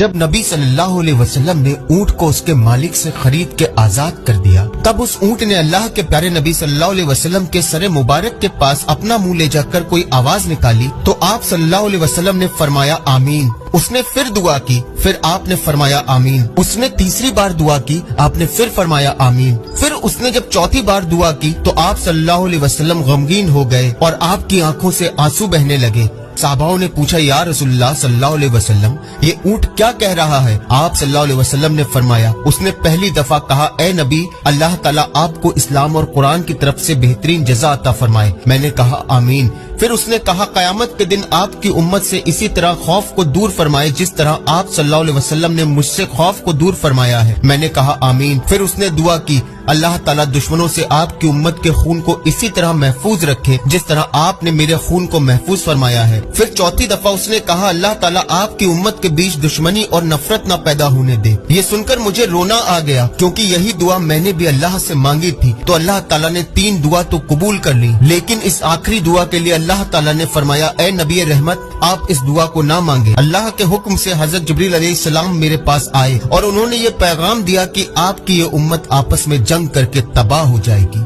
جب نبی صلی اللہ علیہ وسلم نے اونٹ کو اس کے مالک سے خرید کے آزاد کر دیا، تب اس اونٹ نے اللہ کے پیارے نبی صلی اللہ علیہ وسلم کے سر مبارک کے پاس اپنا منہ لے جا کر کوئی آواز نکالی تو آپ صلی اللہ علیہ وسلم نے فرمایا آمین۔ اس نے پھر دعا کی، پھر آپ نے فرمایا آمین۔ اس نے تیسری بار دعا کی، آپ نے پھر فرمایا آمین۔ پھر اس نے جب چوتھی بار دعا کی تو آپ صلی اللہ علیہ وسلم غمگین ہو گئے اور آپ کی آنکھوں سے آنسو بہنے لگے۔ صحاباؤں نے پوچھا یا رسول اللہ صلی اللہ علیہ وسلم، یہ اونٹ کیا کہہ رہا ہے؟ آپ صلی اللہ علیہ وسلم نے فرمایا، اس نے پہلی دفعہ کہا اے نبی، اللہ تعالیٰ آپ کو اسلام اور قرآن کی طرف سے بہترین جزا عطا فرمائے۔ میں نے کہا آمین۔ پھر اس نے کہا قیامت کے دن آپ کی امت سے اسی طرح خوف کو دور فرمائے جس طرح آپ صلی اللہ علیہ وسلم نے مجھ سے خوف کو دور فرمایا ہے۔ میں نے کہا آمین۔ پھر اس نے دعا کی اللہ تعالیٰ دشمنوں سے آپ کی امت کے خون کو اسی طرح محفوظ رکھے جس طرح آپ نے میرے خون کو محفوظ فرمایا ہے۔ پھر چوتھی دفعہ اس نے کہا اللہ تعالیٰ آپ کی امت کے بیچ دشمنی اور نفرت نہ پیدا ہونے دے۔ یہ سن کر مجھے رونا آ گیا کیونکہ یہی دعا میں نے بھی اللہ سے مانگی تھی۔ تو اللہ تعالیٰ نے 3 دعا تو قبول کر لی، لیکن اس آخری دعا کے لیے اللہ تعالیٰ نے فرمایا اے نبی رحمت، آپ اس دعا کو نہ مانگے۔ اللہ کے حکم سے حضرت جبریل علیہ السلام میرے پاس آئے اور انہوں نے یہ پیغام دیا کہ آپ کی یہ امت آپس میں جنگ کر کے تباہ ہو جائے گی۔